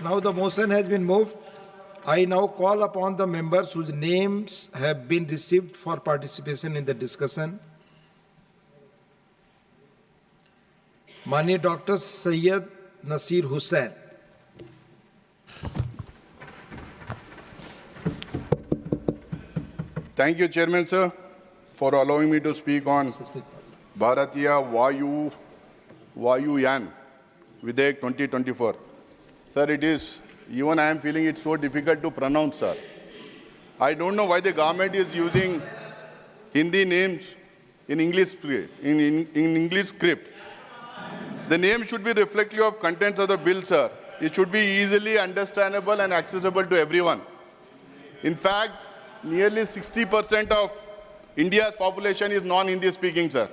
Now the motion has been moved. I now call upon the members whose names have been received for participation in the discussion. Mani Dr. Syed Nasir Hussain. Thank you, Chairman, sir, for allowing me to speak on Bharatiya Vayuyan Videk 2024. Sir, it is, even I am feeling it so difficult to pronounce, sir. I don't know why the government is using Hindi names in English script. The name should be reflective of contents of the bill, sir. It should be easily understandable and accessible to everyone. In fact, nearly 60% of India's population is non-Hindi speaking, sir.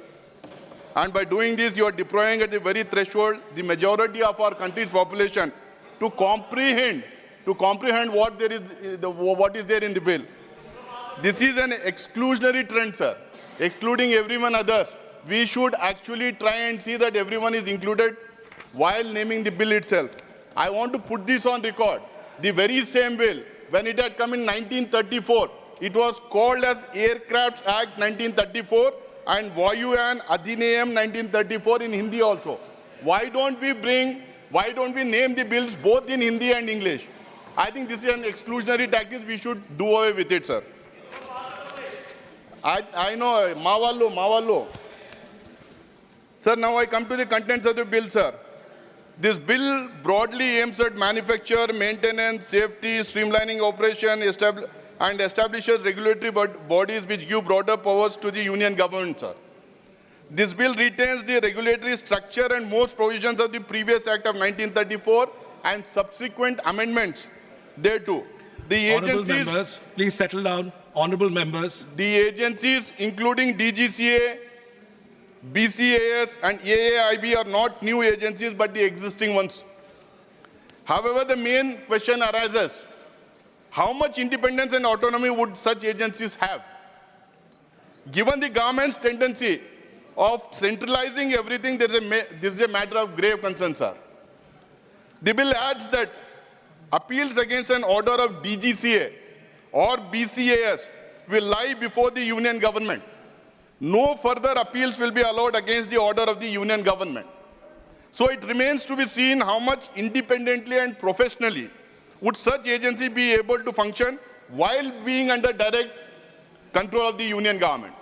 And by doing this, you are deploying at the very threshold the majority of our country's population to comprehend what is there in the bill. This is an exclusionary trend, sir, excluding everyone else. We should actually try and see that everyone is included while naming the bill itself. I want to put this on record. The very same bill, when it had come in 1934, it was called as Aircrafts Act 1934 and Vayuyan Adhiniyam 1934 in Hindi also. Why don't we name the bills both in Hindi and English? I think this is an exclusionary tactic. We should do away with it, sir. I know, Mawallo. Sir, now I come to the contents of the bill, sir. This bill broadly aims at manufacture, maintenance, safety, streamlining operation, and establishes regulatory bodies which give broader powers to the union government, sir. This bill retains the regulatory structure and most provisions of the previous Act of 1934 and subsequent amendments thereto. Honourable members, please settle down. Honourable members. The agencies, including DGCA, BCAS and AAIB are not new agencies but the existing ones. However, the main question arises, how much independence and autonomy would such agencies have? Given the government's tendency of centralizing everything, this is a matter of grave concern, sir. The bill adds that appeals against an order of DGCA or BCAS will lie before the union government. No further appeals will be allowed against the order of the union government. So it remains to be seen how much independently and professionally would such agency be able to function while being under direct control of the union government.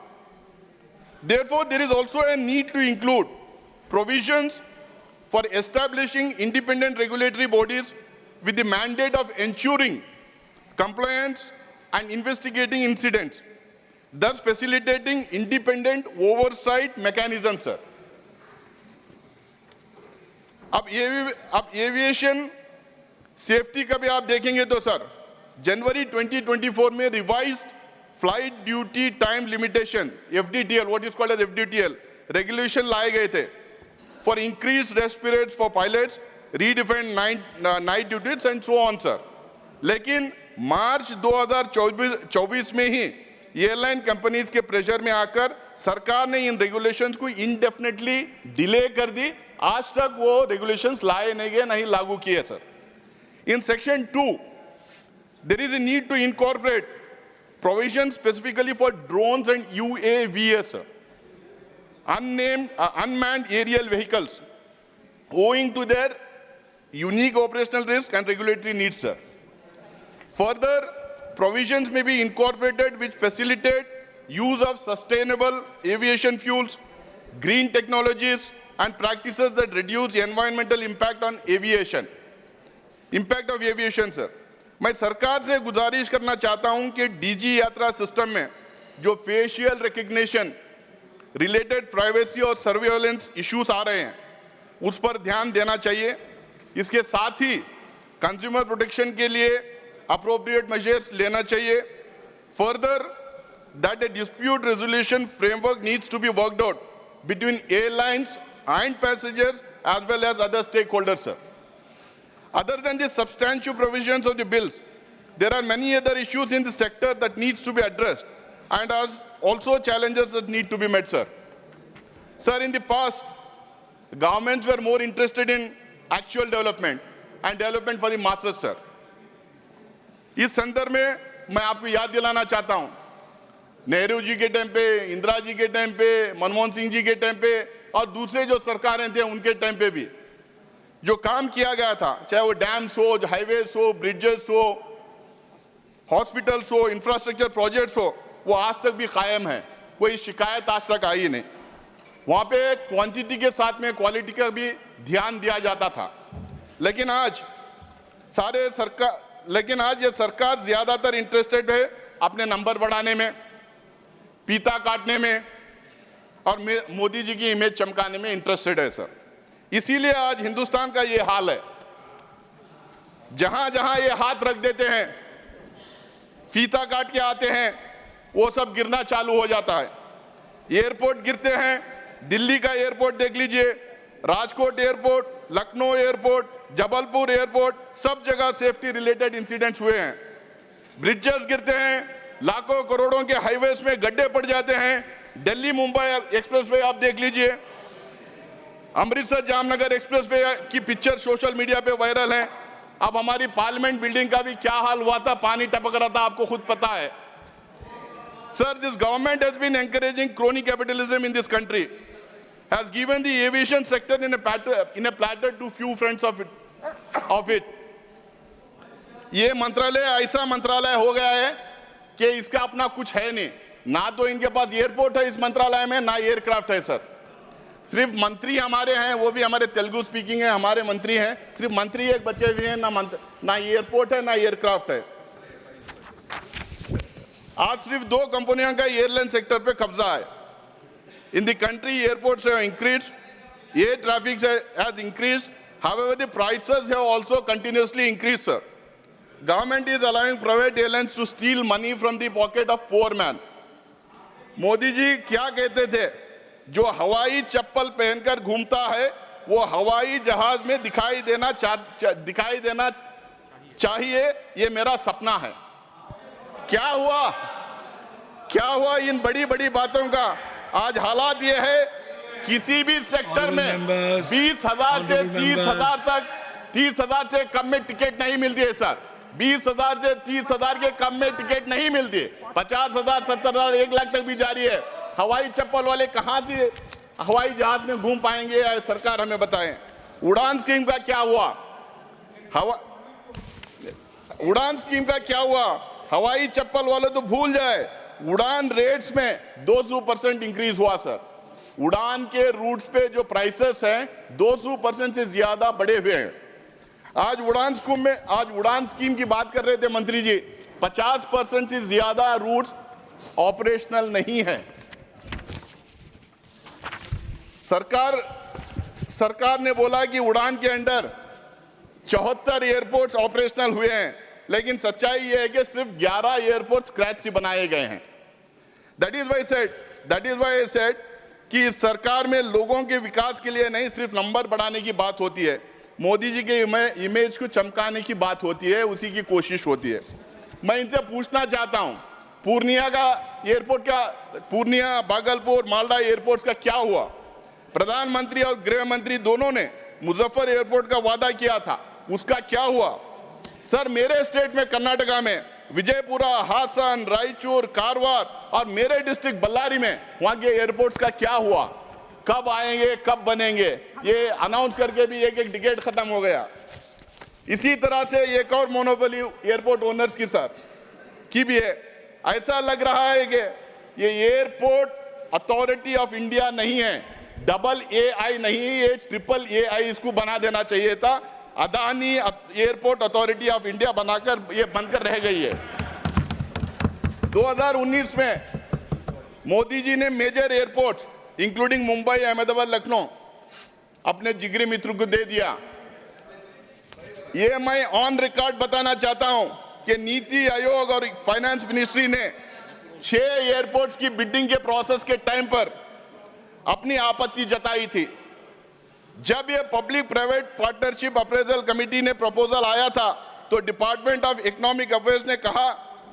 Therefore, there is also a need to include provisions for establishing independent regulatory bodies with the mandate of ensuring compliance and investigating incidents, thus facilitating independent oversight mechanisms, sir. अब aviation safety का भी आप देखेंगे तो sir जनवरी 2024 में revised flight duty time limitation FDTL, what is called as FDTL, regulation लाए गए थे for increased rest periods for pilots, redefined night duties and so on, sir. लेकिन मार्च 2024 में ही एयरलाइन कंपनीज के प्रेशर में आकर सरकार ने इन रेगुलेशंस को इंडेफिनेटली डिले कर दी. आज तक वो रेगुलेशंस लाए नहीं गए, नहीं लागू किए, sir. In Section 2, there is a need to incorporate provisions specifically for drones and UAVs, sir. Unmanned aerial vehicles, owing to their unique operational risk and regulatory needs, sir. Further, provisions may be incorporated which facilitate use of sustainable aviation fuels, green technologies, and practices that reduce environmental impact on aviation. Impact of aviation, sir. मैं सरकार से गुजारिश करना चाहता हूं कि DG यात्रा system में जो फेशियल रिकग्निशन रिलेटेड प्राइवेसी और सर्वेलेंस इश्यूज आ रहे हैं उस पर ध्यान देना चाहिए. इसके साथ ही कंज्यूमर प्रोटेक्शन के लिए अप्रोप्रिएट मेजर्स लेना चाहिए. Further that a dispute resolution framework needs to be worked out between airlines and passengers as well as other stakeholders, sir. Other than the substantial provisions of the bills, there are many other issues in the sector that needs to be addressed and also challenges that need to be met, sir. Sir, in the past, governments were more interested in actual development. And development for the masses sir. इस संदर्भ में मैं आपको याद दिलाना चाहता हूं, नेहरू जी के टाइम पे, इंदिरा जी के टाइम पे, मनमोहन सिंह जी के टाइम पे और दूसरे जो सरकारें थे उनके टाइम पे भी जो काम किया गया था, चाहे वो डैम्स हो, हाईवेज हो, ब्रिजेस हो, हॉस्पिटल्स हो, इंफ्रास्ट्रक्चर प्रोजेक्ट्स हो, वो आज तक भी कायम है। कोई शिकायत आज तक आई नहीं। वहां पे क्वांटिटी के साथ में क्वालिटी का भी ध्यान दिया जाता था। लेकिन आज ये सरकार ज्यादातर इंटरेस्टेड है अपने नंबर बढ़ाने में, पीता काटने में और मोदी जी की इमेज चमकाने में इंटरेस्टेड है सर। इसीलिए आज हिंदुस्तान का ये हाल है। जहां जहां ये हाथ रख देते हैं, फीता काट के आते हैं, वो सब गिरना चालू हो जाता है। एयरपोर्ट गिरते हैं, दिल्ली का एयरपोर्ट देख लीजिए, Rajkot airport, Lucknow airport, Jabalpur airport, सब जगह सेफ्टी रिलेटेड इंसिडेंट्स हुए हैं। ब्रिजेस गिरते हैं, लाखों करोड़ों के हाईवेज में गड्ढे पड़ जाते हैं। दिल्ली मुंबई एक्सप्रेसवे आप देख लीजिए, अमृतसर जामनगर एक्सप्रेसवे की पिक्चर सोशल मीडिया पे वायरल है। अब हमारी पार्लियामेंट बिल्डिंग का भी क्या हाल हुआ था, पानी टपक रहा था, आपको खुद पता है। Sir, this government has been encouraging crony capitalism in this country, has given the aviation sector in a platter to few friends of it. ये मंत्रालय ऐसा मंत्रालय हो गया है कि इसका अपना कुछ है नहीं। ना तो इनके पास एयरपोर्ट है इस मंत्रालय में, ना एयरक्राफ्ट है सर। सिर्फ मंत्री हमारे हैं, वो भी हमारे तेलुगु स्पीकिंग है, हमारे मंत्री हैं। सिर्फ मंत्री एक बचे हुए हैं, ना एयरपोर्ट है ना एयरक्राफ्ट है। आज सिर्फ 2 कंपनियों का एयरलाइन सेक्टर पे कब्जा है। In the country airports have increased, air traffic has increased, however the prices have also continuously increased sir. Government is allowing private airlines to steal money from the pocket of poor man. Modi ji क्या कहते थे, जो हवाई चप्पल पहनकर घूमता है वो हवाई जहाज में दिखाई देना चाहिए, ये मेरा सपना है। क्या हुआ इन बड़ी बड़ी बातों का? आज हालात ये है, किसी भी सेक्टर में 20,000 से 30,000 से कम में टिकट नहीं मिलती है सर। 20,000 से 30,000 के कम में टिकट नहीं मिलती। 50,000, 70,000, 1 लाख तक भी जारी है। हवाई चप्पल वाले कहां से हवाई जहाज में घूम पाएंगे? सरकार हमें बताएं। उड़ान स्कीम का क्या हुआ? हवाई चप्पल वाले तो भूल जाए, उड़ान रेट्स में 200% इंक्रीज हुआ सर। उड़ान के रूट्स पे जो प्राइसेस हैं 200% से ज्यादा बढ़े हुए हैं। आज उड़ान स्कीम की बात कर रहे थे मंत्री जी, 50% से ज्यादा रूट्स ऑपरेशनल नहीं है। सरकार ने बोला कि उड़ान के अंडर 74 एयरपोर्ट्स ऑपरेशनल हुए हैं, लेकिन सच्चाई यह है कि सिर्फ 11 एयरपोर्ट स्क्रैच से बनाए गए हैं। That is why I said कि सरकार में लोगों के विकास के लिए नहीं सिर्फ नंबर बढ़ाने की बात होती है, मोदी जी के इमेज को चमकाने की बात होती है, उसी की कोशिश होती है। मैं इनसे पूछना चाहता हूं, पूर्णिया, भागलपुर, मालदा एयरपोर्ट्स का क्या हुआ? प्रधानमंत्री और गृह मंत्री दोनों ने मुजफ्फर एयरपोर्ट का वादा किया था, उसका क्या हुआ? सर, मेरे स्टेट में कर्नाटका में विजयपुरा, हासन, रायचूर, कारवार और मेरे डिस्ट्रिक्ट बल्लारी में वहां के एयरपोर्ट्स का क्या हुआ? कब आएंगे, कब बनेंगे? ये अनाउंस करके भी एक डिकेड खत्म हो गया। इसी तरह से एक और मोनोपोली एयरपोर्ट ओनर्स के साथ की भी है। ऐसा लग रहा है कि ये एयरपोर्ट अथॉरिटी ऑफ इंडिया नहीं है, AA नहीं, ये AAA इसको बना देना चाहिए था। Adani airport authority of India बनाकर ये बनकर रह गई है। 2019 में मोदी जी ने major airports including Mumbai, Ahmedabad, Lucknow अपने जिगरी मित्र को दे दिया। ये मैं ऑन रिकॉर्ड बताना चाहता हूं कि नीति आयोग और फाइनेंस मिनिस्ट्री ने 6 एयरपोर्ट्स की बिडिंग के प्रोसेस के टाइम पर अपनी आपत्ति जताई थी। जब ये public private partnership appraisal committee ने प्रपोजल आया था तो डिपार्टमेंट ऑफ इकोनॉमिक अफेयर्स ने कहा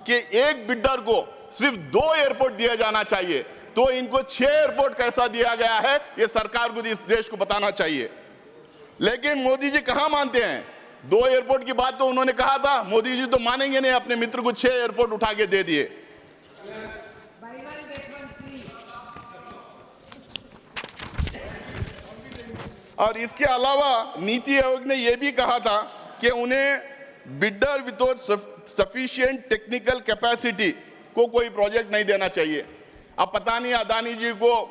कि एक बिल्डर को सिर्फ 2 एयरपोर्ट दिया जाना चाहिए, तो इनको 6 एयरपोर्ट कैसा दिया गया है ये सरकार को इस देश को बताना चाहिए। लेकिन मोदी जी कहां मानते हैं? 2 एयरपोर्ट की बात तो उन्होंने कहा था, मोदी जी तो मानेंगे नहीं, अपने मित्र को 6 एयरपोर्ट उठा के दे दिए। और इसके अलावा नीति आयोग ने यह भी कहा था कि उन्हें builder without sufficient technical capacity को कोई प्रोजेक्ट नहीं देना चाहिए। अब पता नहीं अदानी जी को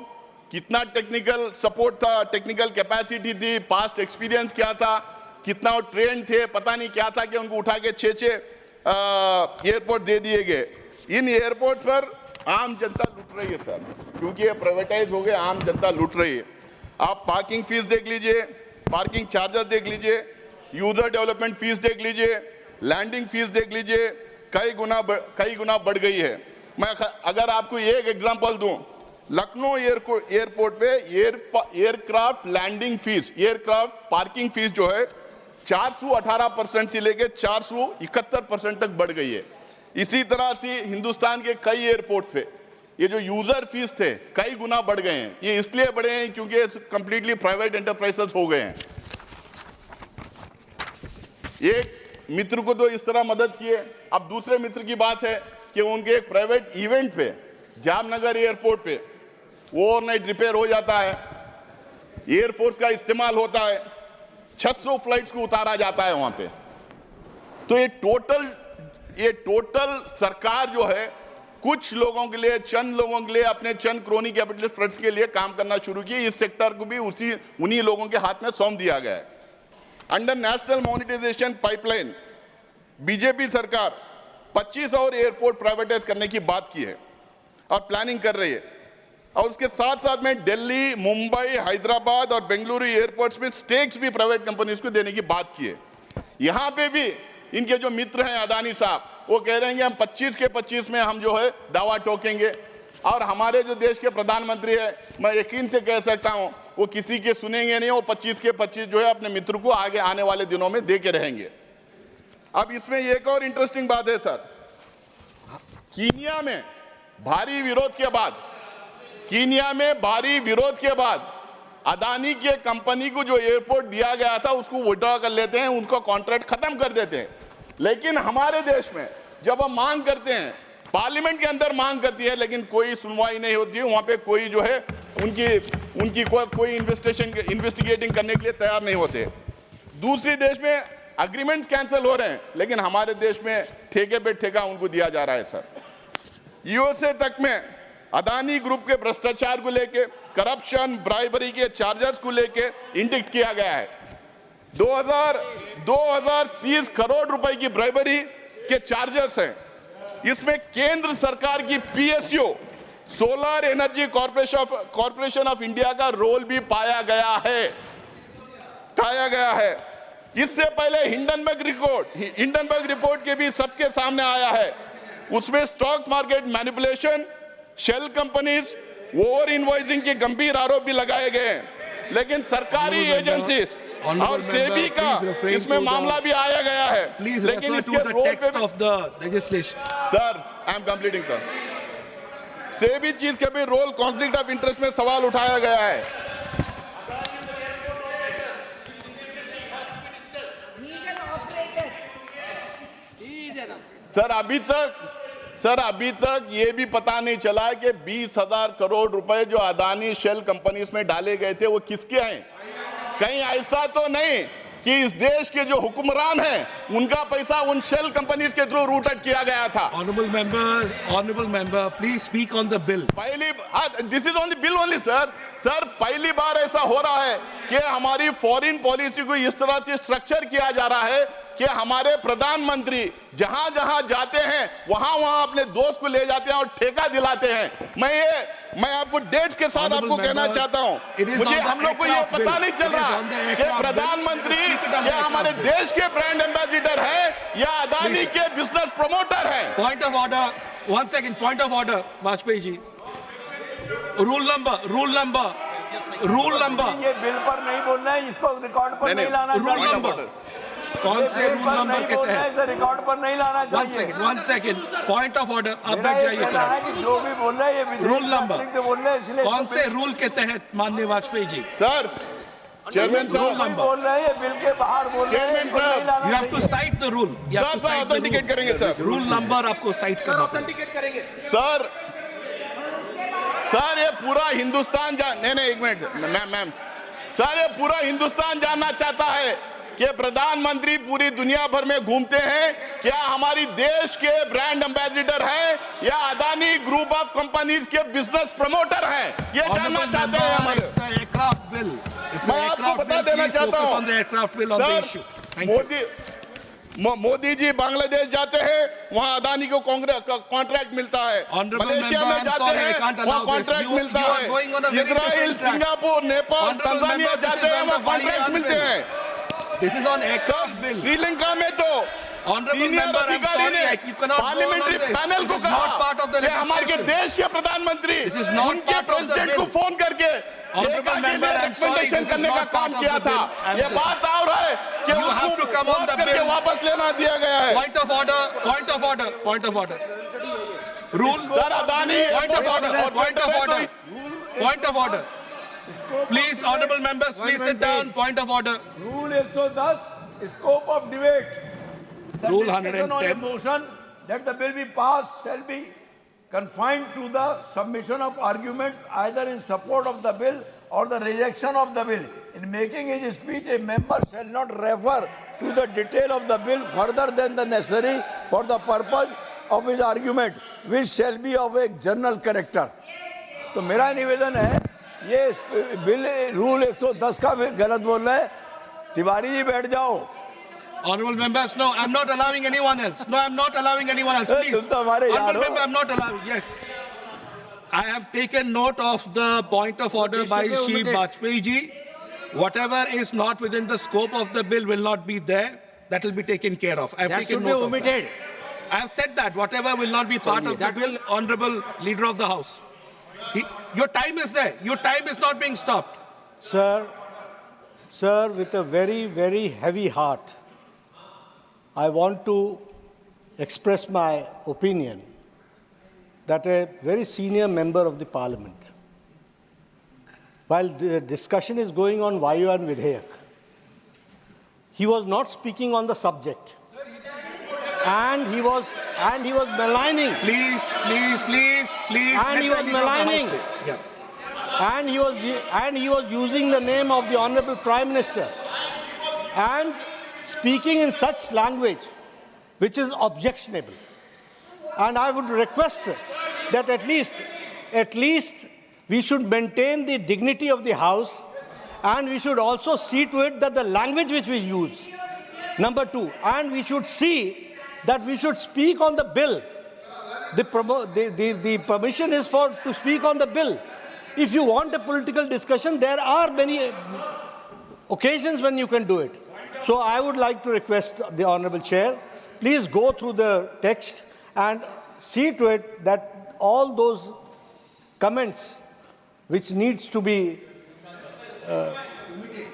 कितना टेक्निकल सपोर्ट था, टेक्निकल कैपेसिटी थी, पास्ट एक्सपीरियंस क्या था, कितना वो ट्रेन थे, पता नहीं क्या था कि उनको उठा के 6 एयरपोर्ट दे दिए गए। इन एयरपोर्ट पर आम जनता लूट रही है सर, क्योंकि ये प्राइवेटाइज हो गए, आम जनता लूट रही है। आप पार्किंग फीस देख लीजिए, पार्किंग चार्जेस देख लीजिए, यूजर डेवलपमेंट फीस देख लीजिए, लैंडिंग फीस देख लीजिए, कई गुना बढ़ गई है। मैं अगर आपको एक एग्जांपल दूं, लखनऊ एयरपोर्ट पे aircraft landing fees, aircraft parking fees जो है 418% से लेकर 471% तक बढ़ गई है। इसी तरह से हिंदुस्तान के कई एयरपोर्ट पे ये जो यूजर फीस थे कई गुना बढ़ गए हैं। ये इसलिए बढ़े हैं क्योंकि कंप्लीटली प्राइवेट एंटरप्राइजेस हो गए हैं। एक मित्र को तो इस तरह मदद किए, अब दूसरे मित्र की बात है कि उनके एक प्राइवेट इवेंट पे जामनगर एयरपोर्ट पे ओवरनाइट रिपेयर हो जाता है, एयरफोर्स का इस्तेमाल होता है, 600 फ्लाइट्स को उतारा जाता है वहां पे। तो ये टोटल सरकार जो है कुछ लोगों के लिए, चंद लोगों के लिए, अपने चंद क्रोनी कैपिटलिस्ट फ्रंट्स के लिए काम करना शुरू की। इस सेक्टर को भी उन्हीं लोगों के हाथ में सौंप दिया गया है। Under national monetisation pipeline BJP सरकार 25 और एयरपोर्ट प्राइवेटाइज करने की बात की है और प्लानिंग कर रही है। और उसके साथ साथ में दिल्ली, मुंबई, हैदराबाद और बेंगलुरु एयरपोर्ट्स में स्टेक्स भी प्राइवेट कंपनीज को देने की बात की है। यहां पे भी इनके जो मित्र हैं अदानी साहब, वो कह रहे हैं कि हम 25 के 25 में हम जो है दावा ठोकेंगे। और हमारे जो देश के प्रधानमंत्री है, मैं यकीन से कह सकता हूं, वो किसी के सुनेंगे नहीं, वो 25 के 25 जो है अपने मित्र को आगे आने वाले दिनों में दे के रहेंगे। अब इसमें एक और इंटरेस्टिंग बात है सर, कीनिया में भारी विरोध के बाद अदानी के कंपनी को जो एयरपोर्ट दिया गया था उसको विड्रॉ कर लेते हैं, उनका कॉन्ट्रैक्ट खत्म कर देते हैं। लेकिन हमारे देश में जब हम मांग करते हैं, पार्लियामेंट के अंदर मांग करती है, लेकिन कोई सुनवाई नहीं होती है, वहां पे कोई जो है उनकी कोई इन्वेस्टिगेटिंग करने के लिए तैयार नहीं होते। दूसरे देश में अग्रीमेंट्स कैंसिल हो रहे हैं, लेकिन हमारे देश में ठेके पे ठेका उनको दिया जा रहा है सर। यूएसए तक में अदानी ग्रुप के भ्रष्टाचार को लेके, करप्शन, ब्राइबरी के चार्जर्स को लेके इंडिक्ट किया गया है। 2030 करोड़ रुपए की ब्राइबरी के चार्जर्स हैं। इसमें केंद्र सरकार की PSU, solar energy corporation of India का रोल भी पाया गया है। इससे पहले हिंडनबर्ग रिपोर्ट के भी सबके सामने आया है। उसमें stock market manipulation, shell companies, over invoicing के गंभीर आरोप भी लगाए गए हैं। लेकिन सरकारी एजेंसीज और सेबी का इसमें मामला भी आया गया है। लेकिन इसके रोल पे sir, I am completing sir, SEBI चीज के भी रोल, कॉन्फ्लिक्ट ऑफ इंटरेस्ट में सवाल उठाया गया है। सर अभी तक ये भी पता नहीं चला कि 20,000 करोड़ रुपए जो अदानी शेल कंपनीज में डाले गए थे वो किसके हैं। कहीं ऐसा तो नहीं कि इस देश के जो हुक्मरान हैं उनका पैसा उन शेल कंपनीज के थ्रू रूटेड किया गया था। Honorable member, please speak on the bill. This is on the bill only sir. पहली बार ऐसा हो रहा है कि हमारी फॉरेन पॉलिसी को इस तरह से स्ट्रक्चर किया जा रहा है कि हमारे प्रधानमंत्री जहां जहां जाते हैं वहां अपने दोस्त को ले जाते हैं और ठेका दिलाते हैं। मैं आपको डेट्स के साथ आपको कहना चाहता हूं, मुझे हम लोग को ये पता नहीं चल रहा कि प्रधानमंत्री क्या हमारे देश के ब्रांड एम्बेसडर है या अदानी के बिजनेस प्रमोटर है। Point of order, 1 second, point of order, Vajpayee ji. Rule number ये बिल पर नहीं बोलना है, इसको रिकॉर्ड पर नहीं लाना चाहिए। कौन से रूल नंबर के तहत रिकॉर्ड पर नहीं लाना चाहिए। 1 सेकंड, पॉइंट ऑफ ऑर्डर, आप बैठ जाइए। जो भी बोल रहे हैं ये रूल नंबर कौन से रूल के तहत माननीय Vajpayee ji? Sir chairman Rule साहब, number. बोल रहे हैं, ये बिल के बाहर बोल रहे हैं, चेयरमैन इसको नहीं साहब, लाना You have to चाहिए। cite the rule. You have to sir cite the authenticate rule. करेंगे सर। Rule number आपको cite करना पड़ेगा. सर ये पूरा हिंदुस्तान नहीं एक मिनट मैम सर ये पूरा हिंदुस्तान जानना चाहता है कि प्रधानमंत्री पूरी दुनिया भर में घूमते हैं, क्या हमारी देश के ब्रांड एम्बेसडर हैं या अदानी ग्रुप ऑफ कंपनीज के बिजनेस प्रमोटर हैं, ये जानना चाहते हैं हमारे। It's an aircraft bill. It's an मैं आपको aircraft बता bill. देना Please चाहता focus हूं on the aircraft bill on the issue. Thank you. Modi ji Bangladesh जाते हैं, वहां अदानी को कॉन्ट्रैक्ट मिलता है। Honorable मलेशिया member, में I'm जाते sorry, I हैं, can't वहां allow this. कॉन्ट्रैक्ट You मिलता are going on a है। very Israel, different track. Singapore, Nepal, Honorable Tanzania member, this जाते is हैं, on वहां the कॉन्ट्रैक्ट Bali मिलते bill. हैं। This is on aircraft bill. Sri Lanka में तो Honorable सीनियर member, I'm अधिकारी sorry, ने you cannot go on parliamentary this. Panel This को is not part of कहा the कि हमारे legislation. देश के प्रधानमंत्री This is not उनके part of the प्रेसिडेंट को bill. फोन करके Honorable member, I'm sorry, recommendation this is करने का not काम part of किया the था। bill. I'm ये बात और है कि You have to उसको come on फोन the करके bill. वापस लेना दिया गया है। Point of order. Point of order. Point of order. Rule. Sir Adani Point of order. और Point of है तो order. Point of order. Please, honorable members, please sit down. Point of order. Rule 110, scope of debate. The Rule discussion on a 110. motion that the bill be passed shall be confined to the submission of arguments either in support of the bill or the rejection of the bill. In making his speech, a member shall not refer to the detail of the bill further than the necessary for the purpose of his argument, which shall be of a general character. तो मेरा निवेदन है, ये bill rule 110 का भी गलत बोल रहे हैं। तिवारी जी बैठ जाओ। Honorable members, no, I'm not allowing anyone else. No, I'm not allowing anyone else. Please. तुम तो हमारे यार Honorable हो। member, I'm not allowing. Yes. I have taken note of the point of order by Shri Bajpayee ji. Whatever is not within the scope of the bill will not be there. That will be taken care of. I have taken note of that. I have said that whatever will not be part of the bill, Honorable Leader of the House. Your time is there. Your time is not being stopped. Sir, with a very, very heavy heart, I want to express my opinion that a very senior member of the parliament, while the discussion is going on Vayuyan Vidheyak, he was not speaking on the subject. And he was maligning. Please. And he was maligning. Yeah. And he was using the name of the Honorable Prime Minister and speaking in such language which is objectionable. And I would request that at least we should maintain the dignity of the House, and we should also see to it that the language which we use, number two, and we should see that we should speak on the bill. The permission is to speak on the bill. If you want a political discussion, there are many occasions when you can do it. So I would like to request the Honorable Chair, please go through the text and see to it that all those comments which needs to be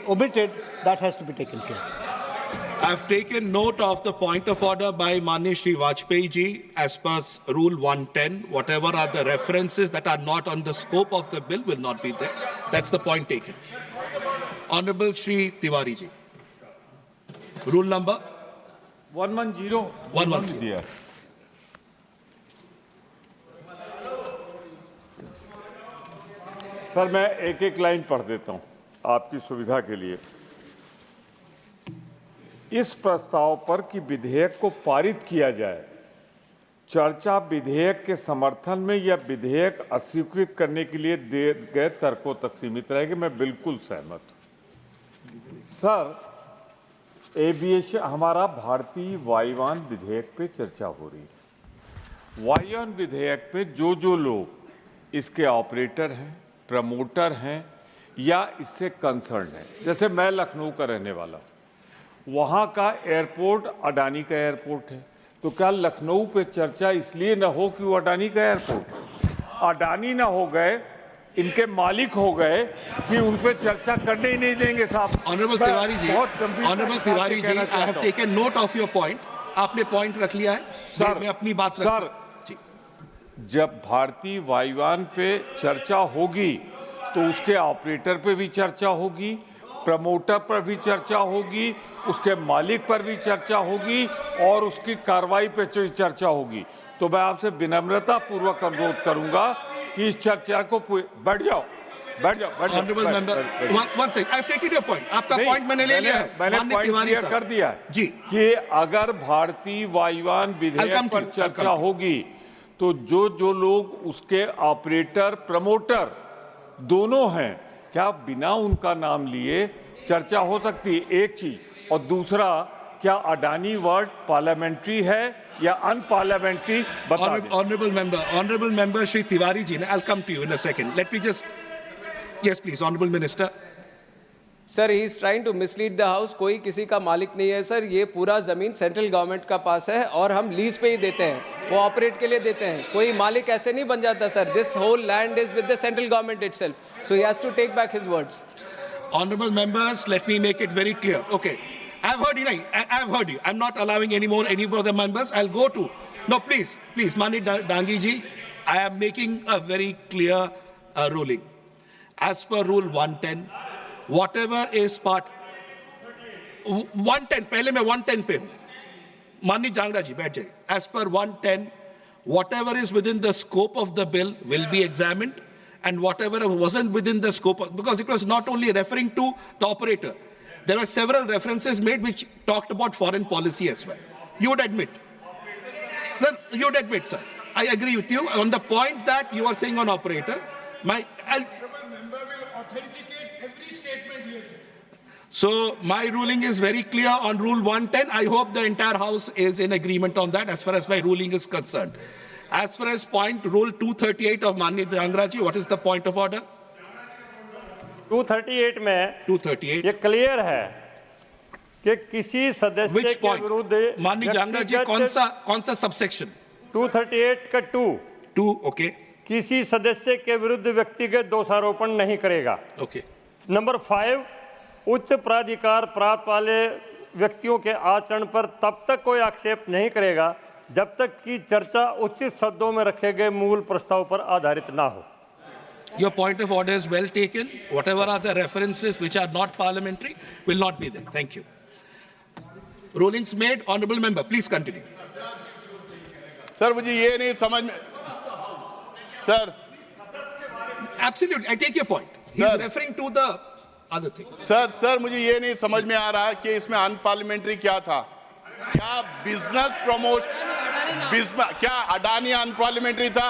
omitted, that has to be taken care of. I've taken note of the point of order by Manya Shri Vajpayee ji as per Rule 110. Whatever are the references that are not on the scope of the bill will not be there. That's the point taken. Honorable Shri Tiwari ji. Rule number? 110. 110. Sir मैं एक एक line पढ़ देता हूं आपकी सुविधा के लिए। इस प्रस्ताव पर कि विधेयक को पारित किया जाए, चर्चा विधेयक के समर्थन में या विधेयक अस्वीकृत करने के लिए दिए गए तर्कों तक सीमित रहेगी। मैं बिल्कुल सहमत हूं। सर, एविएशन हमारा भारतीय वायुयान विधेयक पे चर्चा हो रही है। वायुयान विधेयक पे जो लोग इसके ऑपरेटर हैं, प्रमोटर हैं या इससे कंसर्न हैं, जैसे मैं लखनऊ का रहने वाला हूं, वहाँ का एयरपोर्ट अडानी का एयरपोर्ट है, तो क्या लखनऊ पे चर्चा इसलिए न हो कि वो अडानी का एयरपोर्ट, अडानी ना हो गए, इनके मालिक हो गए कि उन पे चर्चा करने ही नहीं देंगे साहब। Honorable Tiwari ji, I have taken note of your point. आपने पॉइंट रख लिया है। सर, मैं अपनी बात रख सर, जब भारतीय वायुयान पे चर्चा होगी तो उसके ऑपरेटर पे भी चर्चा होगी प्रमोटर पर भी चर्चा होगी, उसके मालिक पर भी चर्चा होगी और उसकी कार्रवाई पर भी चर्चा होगी। तो मैं आपसे विनम्रता पूर्वक अनुरोध करूंगा कि इस चर्चा को बैठ जाओ। Honorable member, one second. I've taken your point. आपका point मैंने ले लिया है। मैंने माननीय पॉइंट क्लियर कर दिया है जी कि अगर भारतीय वायुयान विधेयक पर चर्चा होगी तो जो लोग उसके ऑपरेटर प्रमोटर दोनों हैं, क्या बिना उनका नाम लिए चर्चा हो सकती है? एक चीज। और दूसरा, क्या अडानी वर्ड पार्लियामेंट्री है या अनपार्लियामेंट्री? बता दें। Honorable member Shri Tiwari ji, I'll come to you in a second. Let me just, yes please, Honorable Minister. Sir he is trying to mislead the house. कोई किसी का मालिक नहीं है सर, ये पूरा जमीन सेंट्रल गवर्नमेंट का पास है और हम लीज पे ही देते हैं, वो ऑपरेट के लिए देते हैं। कोई मालिक ऐसे नहीं बन जाता sir. This whole land is with the central government itself, so he has to take back his words. Honorable members, let me make it very clear. Okay, I've heard you. I've heard you. I'm not allowing any more of the members. I'll go to. No, please, Mani Dangi ji, I am making a very clear ruling. As per Rule 110, whatever is part 110, पहले मैं 110 पे हूँ। माननीय जांगड़ा जी बैठ जाइए। As per 110, whatever is within the scope of the bill will be examined, and whatever wasn't within the scope, because it was not only referring to the operator, there were several references made which talked about foreign policy as well. You would admit. Sir, you would admit, sir. I agree with you on the point that you are saying on operator. So my ruling is very clear on Rule 110. I hope the entire House is in agreement on that as far as my ruling is concerned. As far as point Rule 238 of Mani Dhangra ji, what is the point of order? 238 में 238. ये clear है कि किसी सदस्य Which के point? विरुद्ध Mani Dhangra ji, कौन सा subsection? 238 का 2, okay. किसी सदस्य के विरुद्ध व्यक्तिगत दोषारोपण नहीं करेगा। Okay. नंबर 5, उच्च प्राधिकार प्राप्त वाले व्यक्तियों के आचरण पर तब तक कोई आक्षेप नहीं करेगा जब तक कि चर्चा उचित शब्दों में रखे गए मूल प्रस्ताव पर आधारित ना हो। Your point of order is well taken. Whatever are the references which are not parliamentary will not be there. Thank you. Rulings made. Honourable member, please continue. Sir मुझे ये नहीं समझ में sir Absolutely, I take your point. He's Sir. referring to the other thing. Sir मुझे ये नहीं समझ में आ रहा कि इसमें अनपार्लियामेंट्री क्या था। क्या बिजनेस प्रमोट क्या अडानी अनपार्लियामेंट्री था?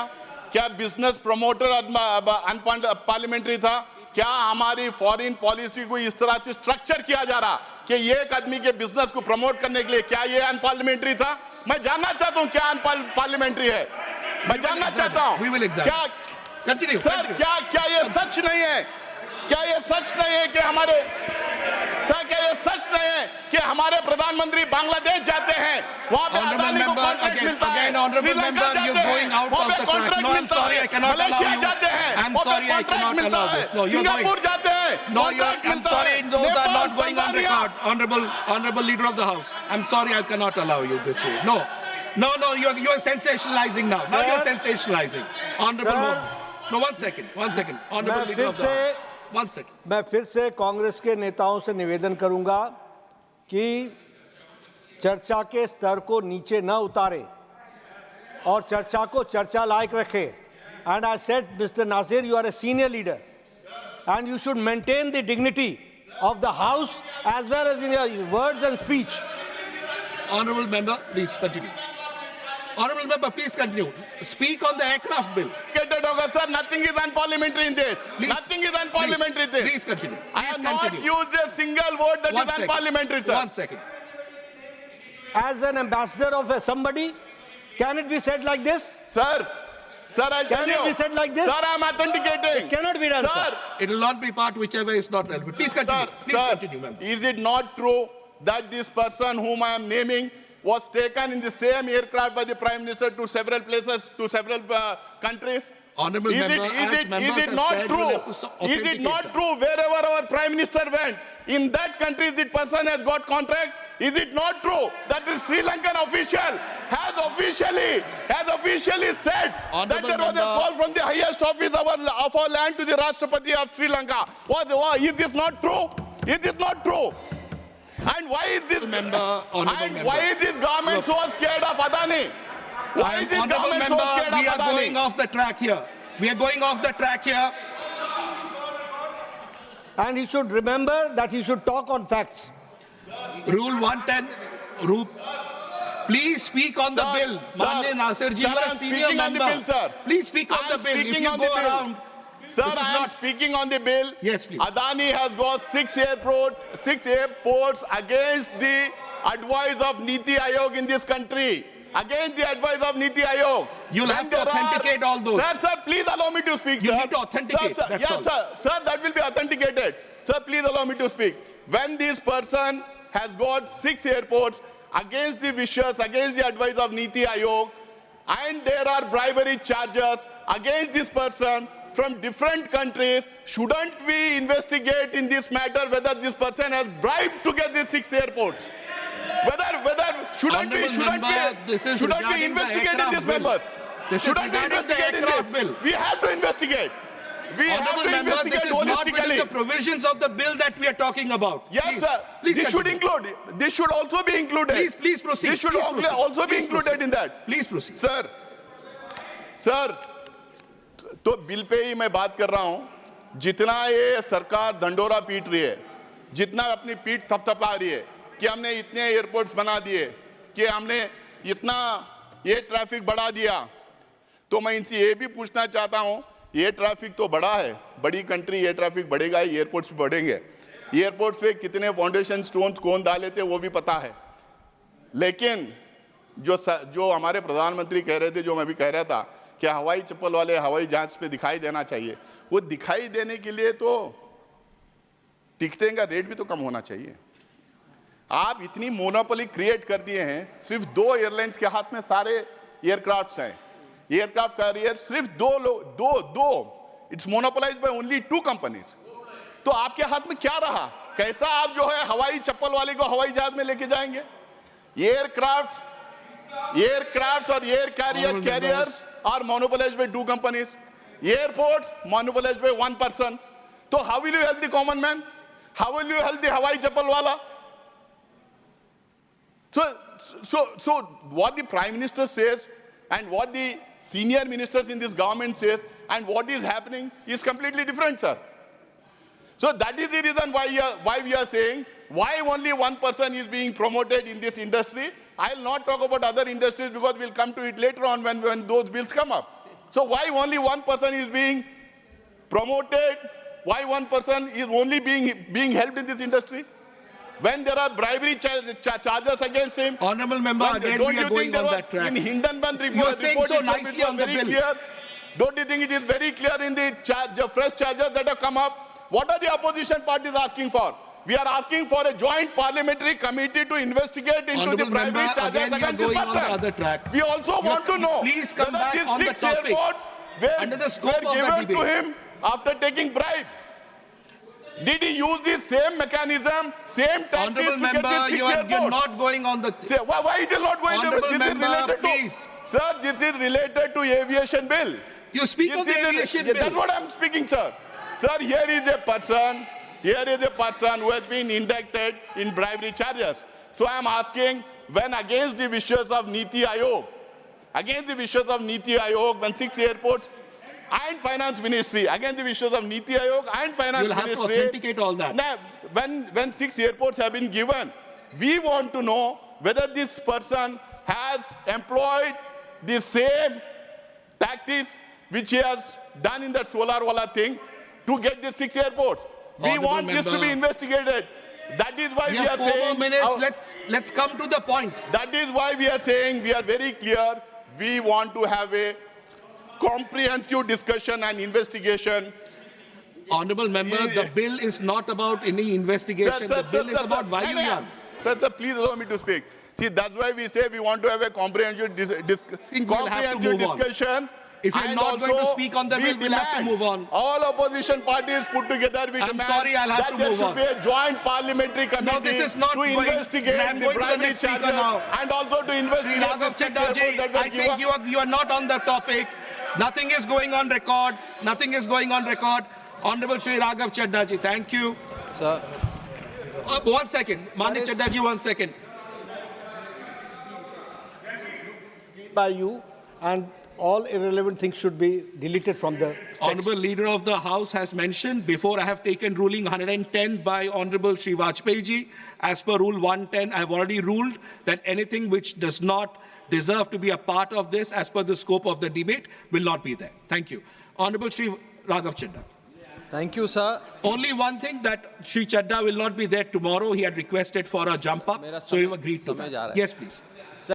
क्या बिजनेस प्रमोटर अनपार्लियामेंट्री था? क्या हमारी फॉरेन पॉलिसी को इस तरह से स्ट्रक्चर किया जा रहा कि एक आदमी के बिजनेस को प्रमोट करने के लिए, क्या ये अनपार्लियामेंट्री था? मैं जानना चाहता हूं क्या अनपार्लियामेंट्री है। मैं जानना चाहता हूं क्या Continue. सर क्या ये सच नहीं है? क्या ये सच नहीं है कि हमारे क्या ये सच नहीं है कि हमारे प्रधानमंत्री बांग्लादेश जाते हैं, वहां पे अडानी को कॉन्ट्रैक्ट मिलता है, श्रीलंका जाते हैं, वहां पे कॉन्ट्रैक्ट मिलता है, मलेशिया जाते हैं, वहां पे कॉन्ट्रैक्ट मिलता है, सिंगापुर जाते हैं, कॉन्ट्रैक्ट मिलता है, those are not going on record. Honorable leader of the house, I'm sorry, I cannot allow you this way. No, you're sensationalizing now. Now you're sensationalizing. Honorable, no, one second. Honorable leader of the house. 1 second. मैं फिर से कांग्रेस के नेताओं से निवेदन करूंगा कि चर्चा के स्तर को नीचे न उतारे और चर्चा को चर्चा लायक रखे। And I said, Mr. Nasir, you are a senior leader, and you should maintain the dignity of the House as well as in your words and speech. Honorable member, please continue. Honorable member, please continue. Speak on the aircraft bill. Sir, nothing is unparliamentary in this. Please, nothing is unparliamentary in this. Please continue. I have Please not continue. used a single word that One is second. unparliamentary, sir. 1 second. As an ambassador of somebody, can it be said like this? Sir, I'll tell Can you. it be said like this? Sir, I'm authenticating. It cannot be done, Sir, It will not be part whichever is not relevant. Please continue. Please continue, member. is it not true that this person whom I am naming was taken in the same aircraft by the Prime Minister to several places, to several countries? Honorable Is member, it not true? Is it not true wherever our Prime Minister went, in that country the person has got contract? Is it not true that the Sri Lankan official has officially said Honorable that there was a member. call from the highest office of our land to the Rashtrapati of Sri Lanka? Is this not true? It is not true. And why is this why is this government so scared of Adani? Why is this government so scared of we are Adani? going off the track here. We are going off the track here. And he should remember that he should talk on facts. Rule 110. Please speak on the bill. Manye Nasir ji, you are a senior speaking on member. the bill, sir. Please speak on the bill. If speaking you on go the bill. around, Sir, this is I am not- speaking on the bill. Yes, please. Adani has got 6 airports against the advice of Niti Aayog in this country. Against the advice of Niti Aayog. You'll When have to there authenticate all those. Sir, please allow me to speak, You sir. need to authenticate, Sir, that's yes, all. sir, that will be authenticated. Sir, please allow me to speak. When this person has got 6 airports against the wishes, against the advice of Niti Aayog, and there are bribery charges against this person from different countries, shouldn't we investigate in this matter whether this person has bribed to get these 6 airports? Shouldn't we investigate this member? Shouldn't we investigate in this? We have to investigate. We have Honorable to member, investigate this is not within holistically. the provisions of the bill that we are talking about. Yes, Please, sir. Please This should continue. include. This should also be included. Please proceed. This should Please proceed. also be Please included proceed. in that. Please proceed. Sir, तो bill pay ही मैं बात कर रहा हूं. जितना ये सरकार दंडोरा पीट रही है, जितना अपनी पीठ थपथपा रही है कि हमने इतने एयरपोर्ट्स बना दिए, कि हमने इतना ये ट्रैफिक बढ़ा दिया, तो मैं इनसे ये भी पूछना चाहता हूं, ये ट्रैफिक तो बड़ा है, बड़ी कंट्री, ये ट्रैफिक बढ़ेगा, एयरपोर्ट्स भी बढ़ेंगे. एयरपोर्ट्स पे कितने फाउंडेशन स्टोन्स कौन डाले थे वो भी पता है. लेकिन जो हमारे प्रधानमंत्री कह रहे थे, जो मैं भी कह रहा था कि हवाई चप्पल वाले हवाई जहाज पे दिखाई देना चाहिए, वो दिखाई देने के लिए तो टिकटें का रेट भी तो कम होना चाहिए. आप इतनी मोनोपोली क्रिएट कर दिए हैं. सिर्फ 2 एयरलाइंस के हाथ में सारे एयरक्राफ्ट्स हैं. एयरक्राफ्ट कैरियर सिर्फ 2 it's monopolised by only 2 companies. तो आपके हाथ में क्या रहा? कैसा आप जो है हवाई चप्पल वाले को हवाई जहाज में लेके जाएंगे? एयरक्राफ्ट और air carriers are monopolized by 2 companies. Airports monopolized by 1 person. So how will you help the common man? How will you help the Hawaii Chappal wala? So what the Prime Minister says and what the senior ministers in this government says and what is happening is completely different, sir. So that is the reason why we are saying why only 1 person is being promoted in this industry. I'll not talk about other industries because we'll come to it later on when those bills come up. So why only 1 person is being promoted? Why 1 person is only being helped in this industry? When there are bribery charges against him. Honorable member, again don't we you are think going there on was that track. in Hindenburg report? You are saying so nicely it was on the very bill. clear. Don't you think it is very clear in the fresh charges that have come up? What are the opposition parties asking for? We are asking for a joint parliamentary committee to investigate into Honorable the bribery member, charges again you are against this going on the person. other track. We also want to know please come whether back these on the 6 topic. airports were Under the scope of the given to debate. him after taking bribe. Did he use the same mechanism, same tactics Honorable to get member, these 6 you're airports? not going on the... Say, why it is not going to Honorable this member, is related please. to, sir, this is related to aviation bill. You speak of the aviation bill. That's what I'm speaking, sir. Sir, here is a person who has been indicted in bribery charges. So I am asking, when against the wishes of Niti Aayog, when 6 airports and finance ministry, against the wishes of Niti Aayog and finance You'll have ministry, to authenticate all that. now, when 6 airports have been given, we want to know whether this person has employed the same tactics which he has done in that solar wala thing to get the 6 airports. We Honorable want this to member. be investigated. That is why We we have are 4 saying. more minutes. Let's come to the point. That is why we are saying we are very clear. We want to have a comprehensive discussion and investigation. Honorable member, the bill is not about any investigation. The bill is about Vayuyan. Sir, please allow me to speak. See, that's why we say we want to have a comprehensive think we'll have to move on. discussion. If you're And not going to also, speak on the we bill, we'll have to demand move on. All opposition parties put together, we I'm demand sorry, I'll have that to there move should on. be a joint parliamentary committee this is not to going- investigate I'm the going to the bribery next speaker charges now. and also to Sri investigate Raghav the 6 Chaddaji, airports that were I think given. you are not on the topic. Nothing is going on record. Nothing is going on record. Honorable Sri Raghav Chaddaji, thank you. Sir, 1 second. Manik Chadda ji, 1 second. By you, and all irrelevant things should be deleted from the text. Honorable Leader of the House has mentioned, before I have taken ruling 110 by Honorable Shri Vajpayee ji, as per Rule 110, I have already ruled that anything which does not deserve to be a part of this, as per the scope of the debate, will not be there. Thank you. Honorable Shri Raghav Chadda. Thank you, sir. Only one thing, that Shri Chadda will not be there tomorrow. He had requested for a jump up, so he agreed to that. Yes, please.